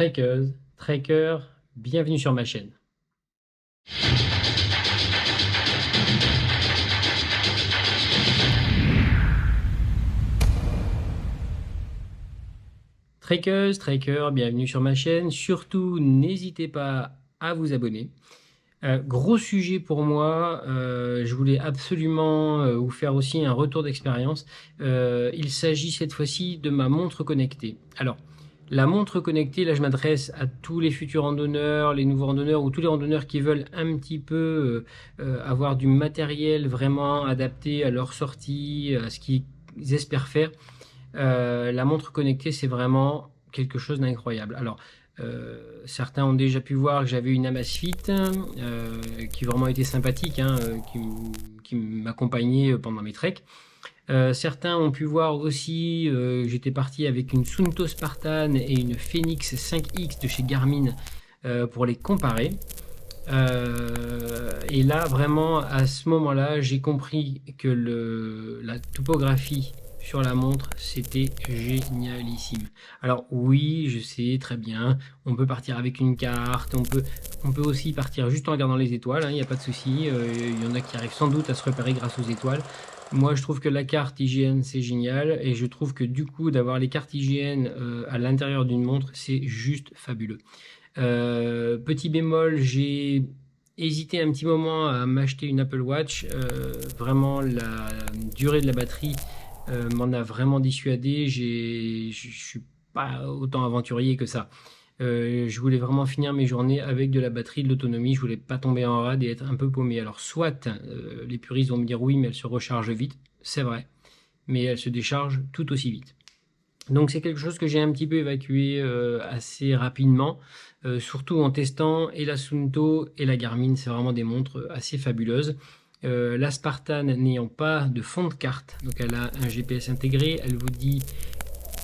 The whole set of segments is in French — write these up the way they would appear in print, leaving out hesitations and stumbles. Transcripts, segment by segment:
Trekkers, trekkers, bienvenue sur ma chaîne. Trekkers, trekkers, bienvenue sur ma chaîne. Surtout, n'hésitez pas à vous abonner. Gros sujet pour moi, je voulais absolument vous faire aussi un retour d'expérience. Il s'agit cette fois-ci de ma montre connectée. Alors, la montre connectée, là je m'adresse à tous les futurs randonneurs, les nouveaux randonneurs ou tous les randonneurs qui veulent un petit peu avoir du matériel vraiment adapté à leur sortie, à ce qu'ils espèrent faire. La montre connectée, c'est vraiment quelque chose d'incroyable. Alors, certains ont déjà pu voir que j'avais une Amazfit qui vraiment était sympathique, hein, qui m'accompagnait pendant mes treks. Certains ont pu voir aussi j'étais parti avec une Suunto Spartan et une Phoenix 5X de chez Garmin pour les comparer. Et là, vraiment, à ce moment-là, j'ai compris que la topographie sur la montre, c'était génialissime. Alors oui, je sais très bien, on peut partir avec une carte, on peut aussi partir juste en regardant les étoiles, il n'y a pas de souci. Il y en a qui arrivent sans doute à se repérer grâce aux étoiles. Moi, je trouve que la carte IGN, c'est génial, et je trouve que du coup, d'avoir les cartes IGN à l'intérieur d'une montre, c'est juste fabuleux. Petit bémol, j'ai hésité un petit moment à m'acheter une Apple Watch. Vraiment, la durée de la batterie m'en a vraiment dissuadé. Je suis pas autant aventurier que ça. Je voulais vraiment finir mes journées avec de la batterie, de l'autonomie. Je voulais pas tomber en rade et être un peu paumé. Alors, soit les puristes vont me dire oui, mais elle se recharge vite. C'est vrai, mais elle se décharge tout aussi vite. Donc c'est quelque chose que j'ai un petit peu évacué assez rapidement, surtout en testant et la Suunto et la Garmin. C'est vraiment des montres assez fabuleuses. La Spartan n'ayant pas de fond de carte, donc elle a un GPS intégré, elle vous dit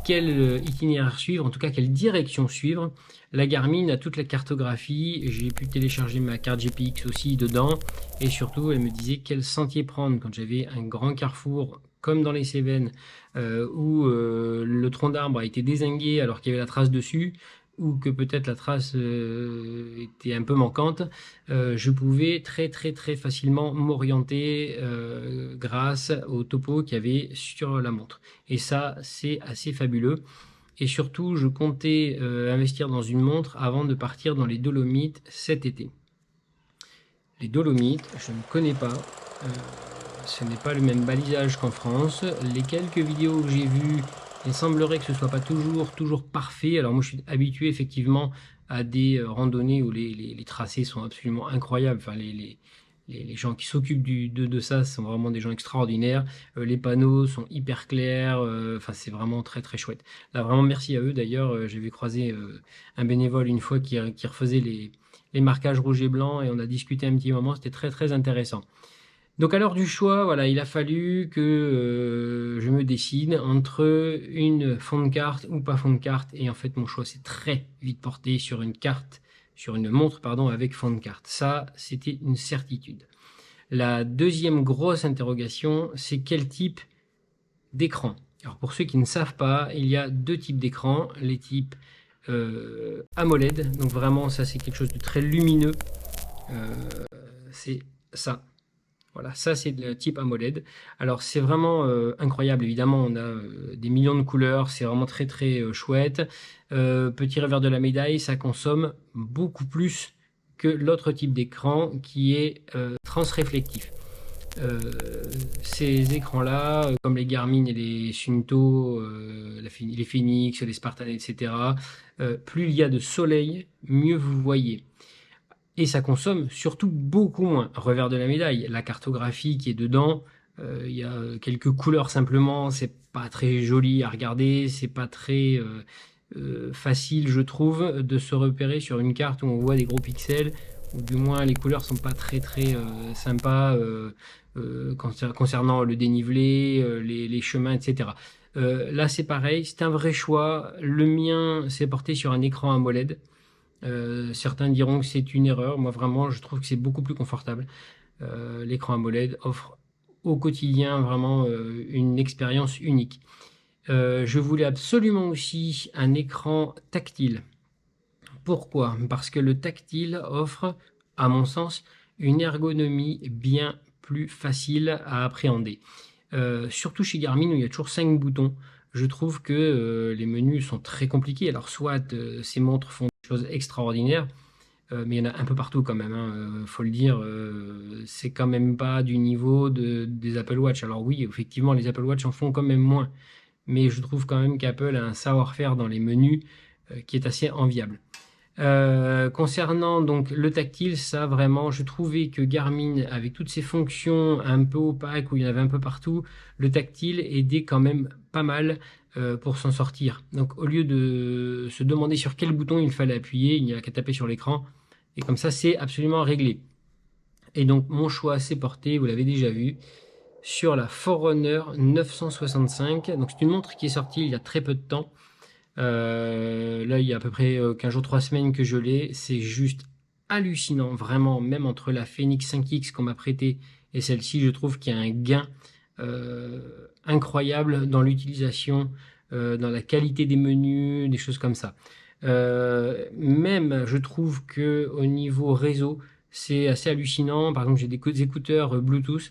quel itinéraire suivre, en tout cas quelle direction suivre. La Garmin a toute la cartographie, j'ai pu télécharger ma carte GPX aussi dedans, et surtout elle me disait quel sentier prendre quand j'avais un grand carrefour comme dans les Cévennes où le tronc d'arbre a été dézingué alors qu'il y avait la trace dessus, ou que peut-être la trace était un peu manquante, je pouvais très facilement m'orienter grâce au topo qu'il y avait sur la montre. Et ça, c'est assez fabuleux. Et surtout, je comptais investir dans une montre avant de partir dans les Dolomites cet été. Les Dolomites, je ne connais pas. Ce n'est pas le même balisage qu'en France. Les quelques vidéos que j'ai vues, il semblerait que ce soit pas toujours parfait. Alors moi, je suis habitué effectivement à des randonnées où les tracés sont absolument incroyables. Enfin, les gens qui s'occupent de ça sont vraiment des gens extraordinaires. Les panneaux sont hyper clairs. Enfin, c'est vraiment très chouette. Là, vraiment merci à eux. D'ailleurs, j'avais croisé un bénévole une fois qui refaisait les marquages rouge et blanc et on a discuté un petit moment. C'était très intéressant. Donc à l'heure du choix, voilà, il a fallu que je me décide entre une fond de carte ou pas fond de carte. Et en fait, mon choix s'est très vite porté sur une carte, sur une montre, pardon, avec fond de carte. Ça, c'était une certitude. La deuxième grosse interrogation, c'est quel type d'écran. Alors pour ceux qui ne savent pas, il y a deux types d'écran. Les types AMOLED, donc vraiment ça c'est quelque chose de très lumineux. C'est ça. Voilà, ça c'est le type AMOLED. Alors c'est vraiment incroyable, évidemment on a des millions de couleurs, c'est vraiment très chouette. Petit revers de la médaille, ça consomme beaucoup plus que l'autre type d'écran qui est transréflectif. Ces écrans-là, comme les Garmin et les Suunto, les Phoenix, les Spartan, etc., plus il y a de soleil, mieux vous voyez. Et ça consomme surtout beaucoup moins. Revers de la médaille, la cartographie qui est dedans, il y a quelques couleurs simplement, c'est pas très joli à regarder, c'est pas très facile, je trouve, de se repérer sur une carte où on voit des gros pixels, ou du moins les couleurs sont pas très sympas concernant le dénivelé, les chemins, etc. Là c'est pareil, c'est un vrai choix. Le mien s'est porté sur un écran AMOLED. Certains diront que c'est une erreur. Moi, vraiment, je trouve que c'est beaucoup plus confortable. L'écran AMOLED offre au quotidien vraiment une expérience unique. Je voulais absolument aussi un écran tactile. Pourquoi? Parce que le tactile offre, à mon sens, une ergonomie bien plus facile à appréhender. Surtout chez Garmin où il y a toujours 5 boutons, je trouve que les menus sont très compliqués. Alors soit ces montres font des choses extraordinaires, mais il y en a un peu partout quand même, hein, faut le dire, c'est quand même pas du niveau des Apple Watch. Alors oui, effectivement, les Apple Watch en font quand même moins, mais je trouve quand même qu'Apple a un savoir-faire dans les menus qui est assez enviable. Concernant donc le tactile, ça vraiment, je trouvais que Garmin, avec toutes ses fonctions un peu opaques, où il y en avait un peu partout, le tactile aidait quand même pas mal pour s'en sortir. Donc au lieu de se demander sur quel bouton il fallait appuyer, il n'y a qu'à taper sur l'écran, et comme ça c'est absolument réglé. Et donc mon choix s'est porté, vous l'avez déjà vu, sur la Forerunner 965. Donc c'est une montre qui est sortie il y a très peu de temps. Là, il y a à peu près 15 jours, 3 semaines que je l'ai. C'est juste hallucinant, vraiment. Même entre la Phoenix 5X qu'on m'a prêtée et celle-ci, je trouve qu'il y a un gain incroyable dans l'utilisation, dans la qualité des menus, des choses comme ça. Même, je trouve que au niveau réseau, c'est assez hallucinant. Par exemple, j'ai des écouteurs Bluetooth.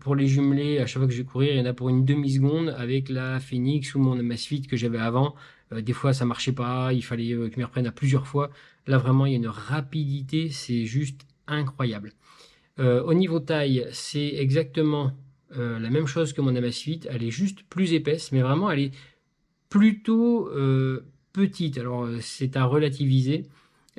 Pour les jumeler, à chaque fois que je vais courir, il y en a pour une demi-seconde avec la Phoenix ou mon Amazfit que j'avais avant. Des fois, ça marchait pas, il fallait que je m'y reprenne à plusieurs fois. Là, vraiment, il y a une rapidité, c'est juste incroyable. Au niveau taille, c'est exactement la même chose que mon Amazfit. Elle est juste plus épaisse, mais vraiment, elle est plutôt petite. Alors, c'est à relativiser.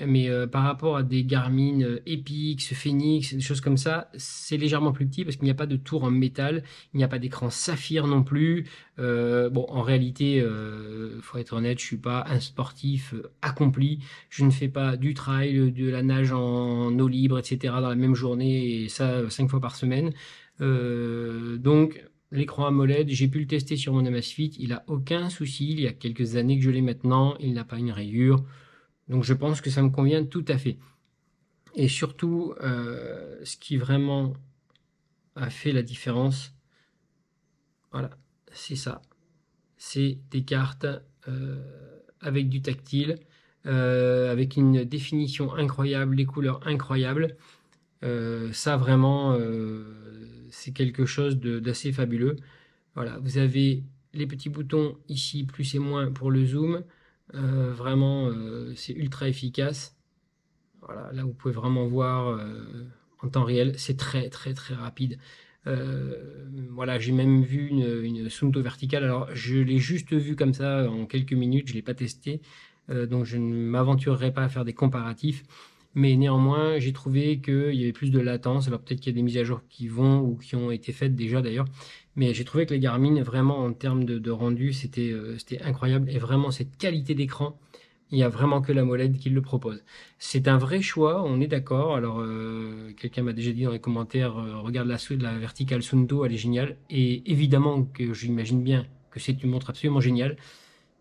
Mais par rapport à des Garmin Epix, Phoenix, des choses comme ça, c'est légèrement plus petit parce qu'il n'y a pas de tour en métal, il n'y a pas d'écran saphir non plus. Bon, en réalité, faut être honnête, je suis pas un sportif accompli. Je ne fais pas du trail, de la nage en eau libre, etc. dans la même journée et ça 5 fois par semaine. Donc, l'écran AMOLED, j'ai pu le tester sur mon Amazfit, il a aucun souci. Il y a quelques années que je l'ai maintenant, il n'a pas une rayure. Donc je pense que ça me convient tout à fait. Et surtout, ce qui vraiment a fait la différence, voilà, c'est ça. C'est des cartes avec du tactile, avec une définition incroyable, les couleurs incroyables. Ça vraiment, c'est quelque chose d'assez fabuleux. Voilà, vous avez les petits boutons ici, plus et moins pour le zoom. Vraiment, c'est ultra efficace. Voilà, là vous pouvez vraiment voir en temps réel, c'est très très très rapide. Voilà, j'ai même vu une Sunto verticale. Alors je l'ai juste vu comme ça en quelques minutes, je ne l'ai pas testé, donc je ne m'aventurerai pas à faire des comparatifs. Mais néanmoins, j'ai trouvé qu'il y avait plus de latence. Alors peut-être qu'il y a des mises à jour qui vont ou qui ont été faites déjà d'ailleurs. Mais j'ai trouvé que les Garmin, vraiment en termes de rendu, c'était incroyable. Et vraiment cette qualité d'écran, il n'y a vraiment que l'AMOLED qui le propose. C'est un vrai choix, on est d'accord. Alors, quelqu'un m'a déjà dit dans les commentaires, regarde la verticale Sunto, elle est géniale. Et évidemment que j'imagine bien que c'est une montre absolument géniale.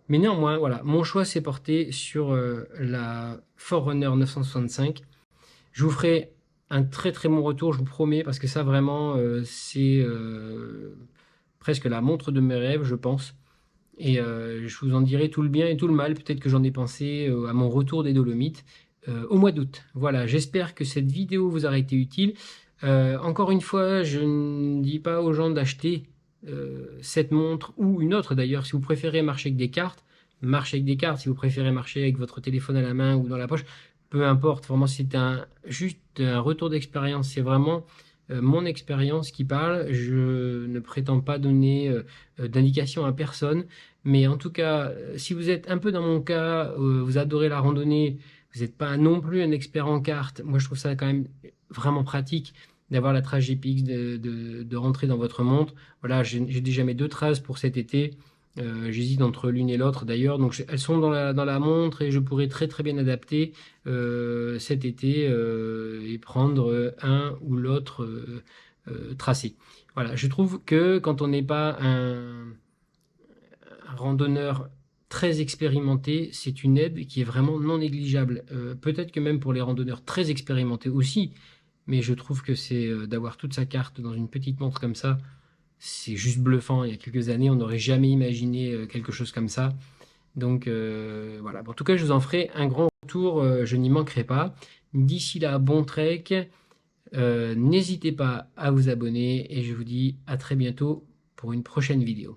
Mais néanmoins, voilà, mon choix s'est porté sur la Forerunner 965. Je vous ferai un très très bon retour, je vous promets, parce que ça vraiment, c'est presque la montre de mes rêves, je pense. Et je vous en dirai tout le bien et tout le mal. Peut-être que j'en ai pensé à mon retour des Dolomites au mois d'août. Voilà, j'espère que cette vidéo vous aura été utile. Encore une fois, je ne dis pas aux gens d'acheter cette montre ou une autre d'ailleurs. Si vous préférez marcher avec des cartes, marchez avec des cartes. Si vous préférez marcher avec votre téléphone à la main ou dans la poche, peu importe. Vraiment, c'est juste un retour d'expérience. C'est vraiment mon expérience qui parle. Je ne prétends pas donner d'indication à personne. Mais en tout cas, si vous êtes un peu dans mon cas, vous adorez la randonnée, vous n'êtes pas non plus un expert en cartes, moi je trouve ça quand même vraiment pratique d'avoir la trace GPX, de rentrer dans votre montre. Voilà, j'ai déjà mes 2 traces pour cet été. J'hésite entre l'une et l'autre d'ailleurs. Donc elles sont dans la montre et je pourrais très très bien adapter cet été et prendre un ou l'autre tracé. Voilà, je trouve que quand on n'est pas un randonneur très expérimenté, c'est une aide qui est vraiment non négligeable. Peut-être que même pour les randonneurs très expérimentés aussi, mais je trouve que c'est d'avoir toute sa carte dans une petite montre comme ça, c'est juste bluffant. Il y a quelques années, on n'aurait jamais imaginé quelque chose comme ça. Donc voilà. Bon, en tout cas, je vous en ferai un grand retour, je n'y manquerai pas. D'ici là, bon trek. N'hésitez pas à vous abonner et je vous dis à très bientôt pour une prochaine vidéo.